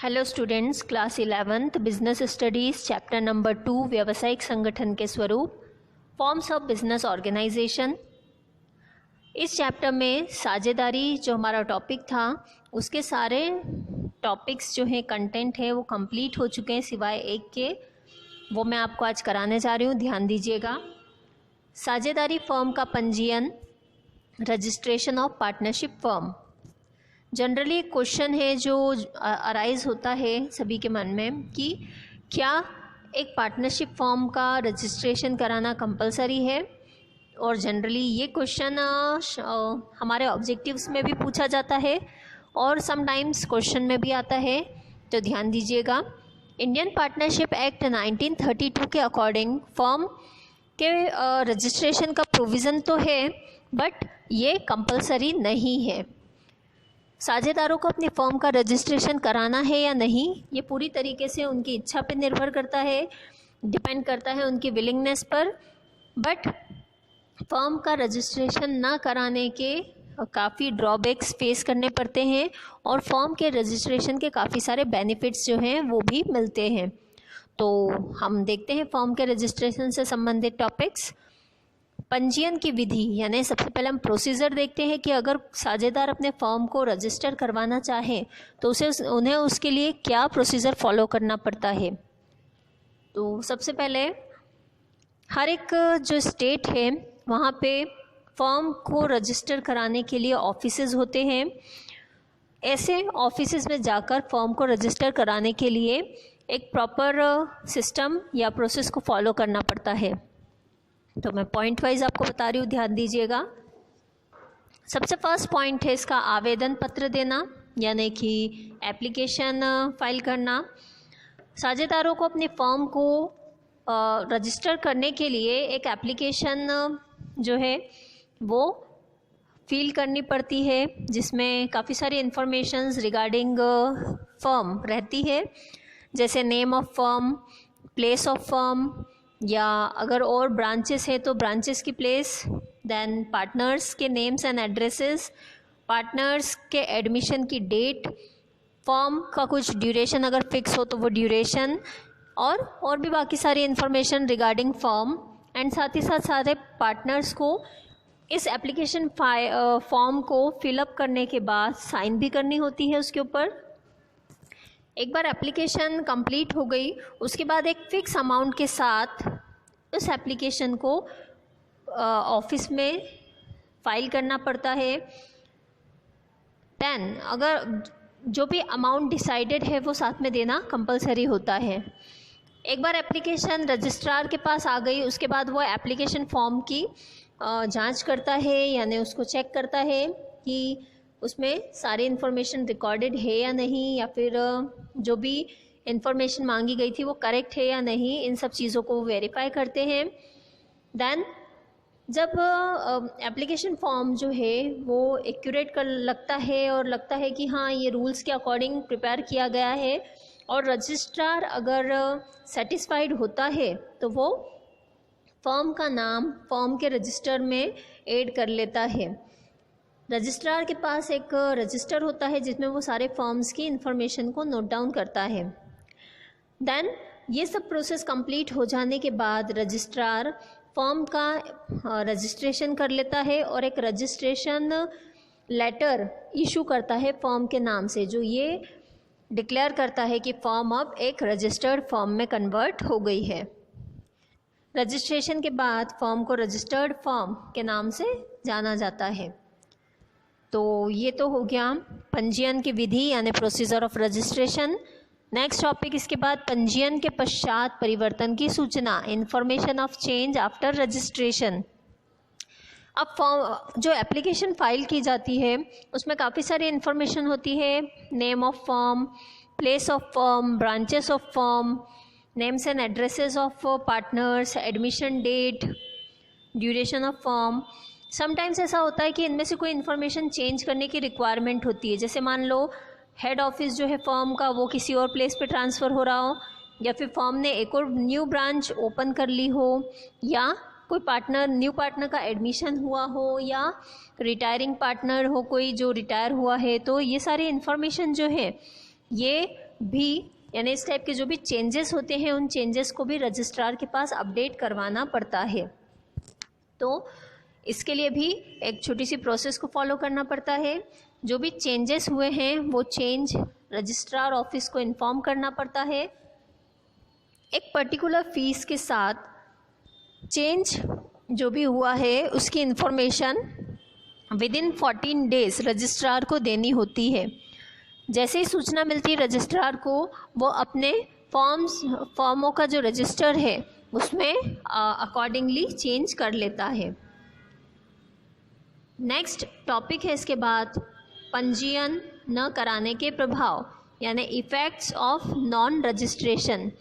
Hello students, class 11th business studies chapter number 2 व्यावसायिक संगठन के स्वरूप, फॉर्म्स ऑफ बिजनेस ऑर्गेनाइजेशन। इस चैप्टर में साझेदारी जो हमारा टॉपिक था उसके सारे टॉपिक्स जो हैं, कंटेंट है, वो कंप्लीट हो चुके हैं सिवाय एक के। वो मैं आपको आज कराने जा रही हूँ, ध्यान दीजिएगा। साझेदारी फर्म का पंजीयन, registration of partnership firm. Generally एक क्वेश्चन है जो अराइज होता है सभी के मन में कि क्या एक पार्टनरशिप फर्म का रजिस्ट्रेशन कराना कंपलसरी है। और जनरली ये क्वेश्चन हमारे ऑब्जेक्टिव्स में भी पूछा जाता है और समटाइम्स क्वेश्चन में भी आता है। तो ध्यान दीजिएगा, इंडियन पार्टनरशिप एक्ट 1932 के अकॉर्डिंग फर्म के रजिस्ट्रेशन का प्रोविज़न तो है, बट ये कंपलसरी नहीं है। साझेदारों को अपनी फर्म का रजिस्ट्रेशन कराना है या नहीं, ये पूरी तरीके से उनकी इच्छा पर निर्भर करता है, डिपेंड करता है उनकी विलिंगनेस पर। बट फर्म का रजिस्ट्रेशन ना कराने के काफ़ी ड्रॉबैक्स फेस करने पड़ते हैं और फर्म के रजिस्ट्रेशन के काफ़ी सारे बेनिफिट्स जो हैं वो भी मिलते हैं। तो हम देखते हैं फर्म के रजिस्ट्रेशन से संबंधित टॉपिक्स। पंजीयन की विधि, यानी सबसे पहले हम प्रोसीजर देखते हैं कि अगर साझेदार अपने फर्म को रजिस्टर करवाना चाहें तो उन्हें उसके लिए क्या प्रोसीजर फॉलो करना पड़ता है। तो सबसे पहले हर एक जो स्टेट है वहाँ पे फर्म को रजिस्टर कराने के लिए ऑफिसेज होते हैं। ऐसे ऑफिसेज में जाकर फर्म को रजिस्टर कराने के लिए एक प्रॉपर सिस्टम या प्रोसेस को फॉलो करना पड़ता है। तो मैं पॉइंट वाइज आपको बता रही हूँ, ध्यान दीजिएगा। सबसे फर्स्ट पॉइंट है इसका आवेदन पत्र देना, यानी कि एप्लीकेशन फाइल करना। साझेदारों को अपनी फर्म को रजिस्टर करने के लिए एक एप्लीकेशन जो है वो फिल करनी पड़ती है, जिसमें काफ़ी सारी इंफॉर्मेशंस रिगार्डिंग फर्म रहती है, जैसे name of firm, place of firm, या अगर और ब्रांचेस है तो ब्रांचेस की प्लेस, देन पार्टनर्स के नेम्स एंड एड्रेसेस, पार्टनर्स के एडमिशन की डेट, फर्म का कुछ ड्यूरेशन अगर फिक्स हो तो वो ड्यूरेशन, और भी बाकी सारी इन्फॉर्मेशन रिगार्डिंग फर्म। एंड साथ ही साथ सारे पार्टनर्स को इस एप्लीकेशन फॉर्म को फिलअप करने के बाद साइन भी करनी होती है उसके ऊपर। एक बार एप्लीकेशन कंप्लीट हो गई उसके बाद एक फ़िक्स अमाउंट के साथ उस एप्लीकेशन को ऑफिस में फाइल करना पड़ता है। देन अगर जो भी अमाउंट डिसाइडेड है वो साथ में देना कंपलसरी होता है। एक बार एप्लीकेशन रजिस्ट्रार के पास आ गई उसके बाद वो एप्लीकेशन फॉर्म की जांच करता है, यानी उसको चेक करता है कि उसमें सारी इन्फॉर्मेशन रिकॉर्डेड है या नहीं, या फिर जो भी इन्फॉर्मेशन मांगी गई थी वो करेक्ट है या नहीं। इन सब चीज़ों को वेरीफाई करते हैं। देन जब एप्लीकेशन फॉर्म जो है वो एक्यूरेट कर लगता है और लगता है कि हाँ ये रूल्स के अकॉर्डिंग प्रिपेयर किया गया है, और रजिस्ट्रार अगर सेटिस्फाइड होता है तो वो फर्म का नाम फर्म के रजिस्टर में ऐड कर लेता है। रजिस्ट्रार के पास एक रजिस्टर होता है जिसमें वो सारे फर्म्स की इन्फॉर्मेशन को नोट डाउन करता है। देन ये सब प्रोसेस कंप्लीट हो जाने के बाद रजिस्ट्रार फर्म का रजिस्ट्रेशन कर लेता है और एक रजिस्ट्रेशन लेटर इशू करता है फर्म के नाम से, जो ये डिक्लेयर करता है कि फर्म अब एक रजिस्टर्ड फर्म में कन्वर्ट हो गई है। रजिस्ट्रेशन के बाद फर्म को रजिस्टर्ड फर्म के नाम से जाना जाता है। तो ये तो हो गया पंजीयन की विधि, यानी procedure of registration. Next topic इसके बाद पंजीयन के पश्चात परिवर्तन की सूचना, information of change after registration. अब फॉर्म जो एप्लीकेशन फाइल की जाती है उसमें काफ़ी सारी इन्फॉर्मेशन होती है, name of firm, place of firm, branches of firm, names and addresses of partners, admission date, duration of firm. Sometimes ऐसा होता है कि इनमें से कोई इन्फॉर्मेशन चेंज करने की रिक्वायरमेंट होती है, जैसे मान लो हेड ऑफिस जो है फर्म का वो किसी और प्लेस पे ट्रांसफ़र हो रहा हो, या फिर फर्म ने एक और न्यू ब्रांच ओपन कर ली हो, या कोई न्यू पार्टनर का एडमिशन हुआ हो, या रिटायरिंग पार्टनर हो कोई जो रिटायर हुआ है। तो ये सारी इन्फॉर्मेशन जो है ये भी यानी इस टाइप के जो भी चेंजेस होते हैं उन चेंजेस को भी रजिस्ट्रार के पास अपडेट करवाना पड़ता है। तो इसके लिए भी एक छोटी सी प्रोसेस को फॉलो करना पड़ता है। जो भी चेंजेस हुए हैं वो चेंज रजिस्ट्रार ऑफिस को इन्फॉर्म करना पड़ता है। एक पर्टिकुलर फीस के साथ चेंज जो भी हुआ है उसकी information with in 14 days registrar को देनी होती है। जैसे ही सूचना मिलती है रजिस्ट्रार को, वो अपने फॉर्मों का जो रजिस्टर है उसमें अकॉर्डिंगली चेंज कर लेता है। नेक्स्ट टॉपिक है इसके बाद पंजीयन न कराने के प्रभाव यानी इफ़ेक्ट्स ऑफ नॉन रजिस्ट्रेशन।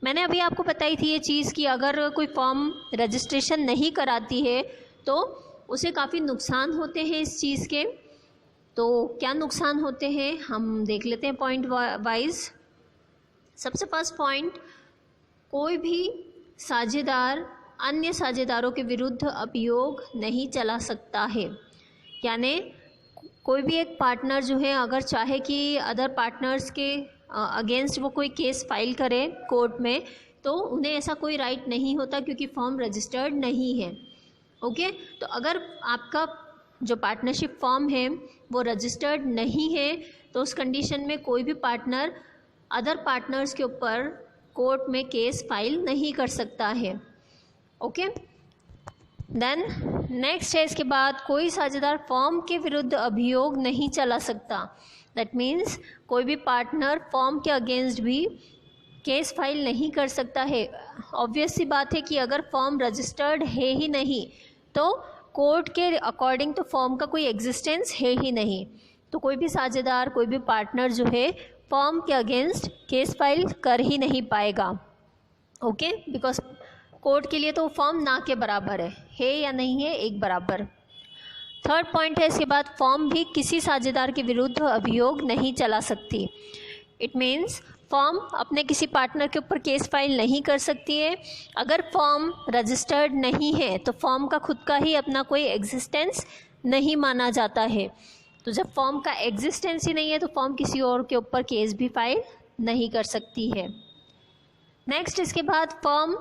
मैंने अभी आपको बताई थी ये चीज़ कि अगर कोई फॉर्म रजिस्ट्रेशन नहीं कराती है तो उसे काफ़ी नुकसान होते हैं इस चीज़ के। तो क्या नुकसान होते हैं हम देख लेते हैं पॉइंट वाइज। सबसे फर्स्ट पॉइंट, कोई भी साझेदार अन्य साझेदारों के विरुद्ध अभियोग नहीं चला सकता है। यानी कोई भी एक पार्टनर जो है अगर चाहे कि अदर पार्टनर्स के अगेंस्ट वो कोई केस फाइल करे कोर्ट में, तो उन्हें ऐसा कोई राइट नहीं होता क्योंकि फॉर्म रजिस्टर्ड नहीं है। ओके, तो अगर आपका जो पार्टनरशिप फॉर्म है वो रजिस्टर्ड नहीं है तो उस कंडीशन में कोई भी पार्टनर अदर पार्टनर्स के ऊपर कोर्ट में केस फाइल नहीं कर सकता है। ओके, देन नेक्स्ट है इसके बाद कोई साझेदार फॉर्म के विरुद्ध अभियोग नहीं चला सकता। दैट मीन्स कोई भी पार्टनर फॉर्म के अगेंस्ट भी केस फाइल नहीं कर सकता है। ऑब्वियस सी बात है कि अगर फॉर्म रजिस्टर्ड है ही नहीं तो कोर्ट के अकॉर्डिंग तो फॉर्म का कोई एग्जिस्टेंस है ही नहीं, तो कोई भी साझेदार कोई भी पार्टनर जो है फॉर्म के अगेंस्ट केस फाइल कर ही नहीं पाएगा। ओके, बिकॉज कोर्ट के लिए तो फॉर्म ना के बराबर है या नहीं है, एक बराबर। थर्ड पॉइंट है इसके बाद फॉर्म भी किसी साझेदार के विरुद्ध अभियोग नहीं चला सकती। इट मीन्स फॉर्म अपने किसी पार्टनर के ऊपर केस फाइल नहीं कर सकती है। अगर फॉर्म रजिस्टर्ड नहीं है तो फॉर्म का खुद का ही अपना कोई एग्जिस्टेंस नहीं माना जाता है। तो जब फॉर्म का एग्जिस्टेंस ही नहीं है तो फॉर्म किसी और के ऊपर केस भी फाइल नहीं कर सकती है। नेक्स्ट इसके बाद फॉर्म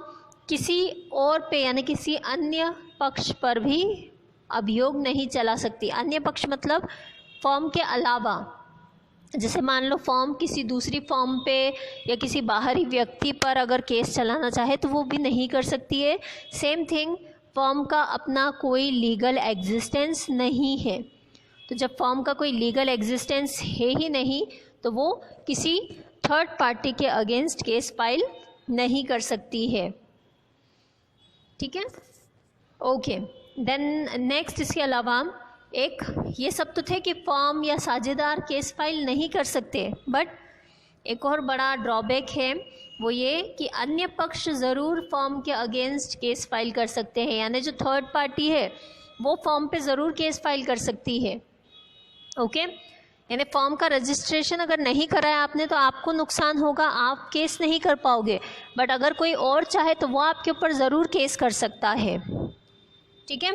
किसी और पे यानी किसी अन्य पक्ष पर भी अभियोग नहीं चला सकती। अन्य पक्ष मतलब फॉर्म के अलावा, जैसे मान लो फॉर्म किसी दूसरी फॉर्म पे या किसी बाहरी व्यक्ति पर अगर केस चलाना चाहे तो वो भी नहीं कर सकती है। सेम थिंग, फॉर्म का अपना कोई लीगल एग्जिस्टेंस नहीं है। तो जब फॉर्म का कोई लीगल एग्जिस्टेंस है ही नहीं तो वो किसी थर्ड पार्टी के अगेंस्ट केस फाइल नहीं कर सकती है। ठीक है, ओके। देन नेक्स्ट इसके अलावा एक ये सब तो थे कि फॉर्म या साझेदार केस फाइल नहीं कर सकते, बट एक और बड़ा ड्रॉबैक है वो ये कि अन्य पक्ष ज़रूर फॉर्म के अगेंस्ट केस फाइल कर सकते हैं। यानी जो थर्ड पार्टी है वो फॉर्म पे ज़रूर केस फाइल कर सकती है। ओके, यानी फॉर्म का रजिस्ट्रेशन अगर नहीं कराया आपने तो आपको नुकसान होगा, आप केस नहीं कर पाओगे, बट अगर कोई और चाहे तो वो आपके ऊपर ज़रूर केस कर सकता है। ठीक है,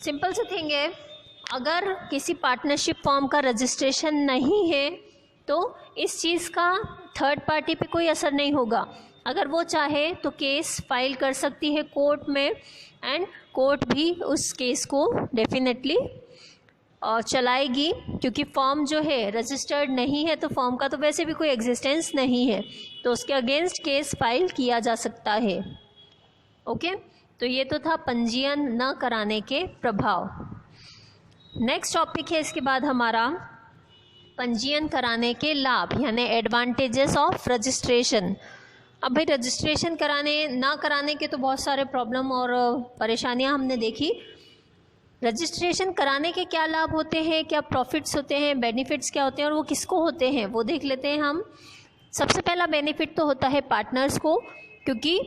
सिंपल सी थिंग है, अगर किसी पार्टनरशिप फॉर्म का रजिस्ट्रेशन नहीं है तो इस चीज़ का थर्ड पार्टी पे कोई असर नहीं होगा। अगर वो चाहे तो केस फाइल कर सकती है कोर्ट में, एंड कोर्ट भी उस केस को डेफिनेटली चलाएगी, क्योंकि फॉर्म जो है रजिस्टर्ड नहीं है तो फॉर्म का तो वैसे भी कोई एग्जिस्टेंस नहीं है, तो उसके अगेंस्ट केस फाइल किया जा सकता है। ओके, तो ये तो था पंजीयन न कराने के प्रभाव। नेक्स्ट टॉपिक है इसके बाद हमारा पंजीयन कराने के लाभ यानी एडवांटेजेस ऑफ रजिस्ट्रेशन। अब भाई रजिस्ट्रेशन कराने ना कराने के तो बहुत सारे प्रॉब्लम और परेशानियां हमने देखी। रजिस्ट्रेशन कराने के क्या लाभ होते हैं, क्या प्रॉफिट्स होते हैं, बेनिफिट्स क्या होते हैं और वो किसको होते हैं वो देख लेते हैं हम। सबसे पहला बेनिफिट तो होता है पार्टनर्स को, क्योंकि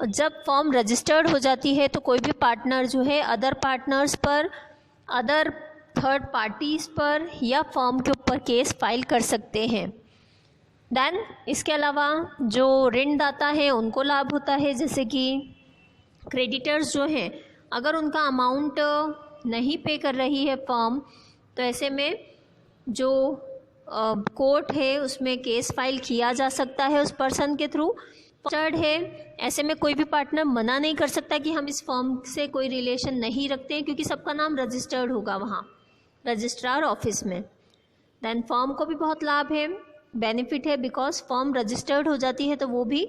जब फॉर्म रजिस्टर्ड हो जाती है तो कोई भी पार्टनर जो है अदर पार्टनर्स पर, अदर थर्ड पार्टीज़ पर या फॉर्म के ऊपर केस फाइल कर सकते हैं। देन इसके अलावा जो ऋणदाता है उनको लाभ होता है, जैसे कि क्रेडिटर्स जो हैं अगर उनका अमाउंट नहीं पे कर रही है फॉर्म, तो ऐसे में जो कोर्ट है उसमें केस फाइल किया जा सकता है उस पर्सन के थ्रू। रजिस्टर्ड है, ऐसे में कोई भी पार्टनर मना नहीं कर सकता कि हम इस फर्म से कोई रिलेशन नहीं रखते हैं, क्योंकि सबका नाम रजिस्टर्ड होगा वहाँ रजिस्ट्रार ऑफिस में। देन फर्म को भी बहुत लाभ है, बेनिफिट है, बिकॉज फर्म रजिस्टर्ड हो जाती है तो वो भी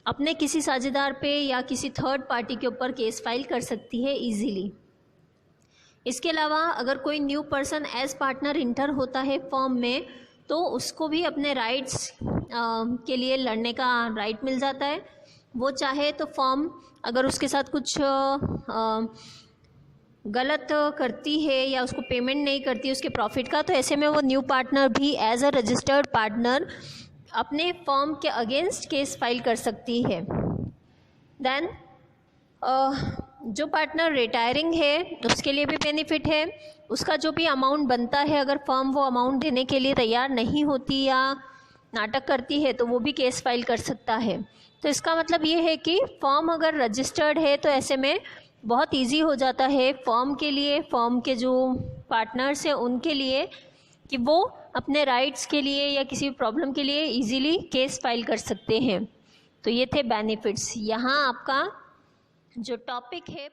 अपने किसी साझेदार पे या किसी थर्ड पार्टी के ऊपर केस फाइल कर सकती है इजीली। इसके अलावा अगर कोई new person as partner enter होता है फर्म में तो उसको भी अपने राइट्स के लिए लड़ने का राइट मिल जाता है। वो चाहे तो फर्म अगर उसके साथ कुछ गलत करती है या उसको पेमेंट नहीं करती उसके प्रॉफिट का, तो ऐसे में वो न्यू पार्टनर भी एज अ रजिस्टर्ड पार्टनर अपने फर्म के अगेंस्ट केस फाइल कर सकती है। देन जो पार्टनर रिटायरिंग है उसके लिए भी बेनिफिट है। उसका जो भी अमाउंट बनता है अगर फर्म वो अमाउंट देने के लिए तैयार नहीं होती या नाटक करती है तो वो भी केस फाइल कर सकता है। तो इसका मतलब ये है कि फर्म अगर रजिस्टर्ड है तो ऐसे में बहुत इजी हो जाता है फर्म के लिए, फर्म के जो पार्टनर्स हैं उनके लिए, कि वो अपने राइट्स के लिए या किसी प्रॉब्लम के लिए इजीली केस फाइल कर सकते हैं। तो ये थे बेनिफिट्स। यहाँ आपका जो टॉपिक है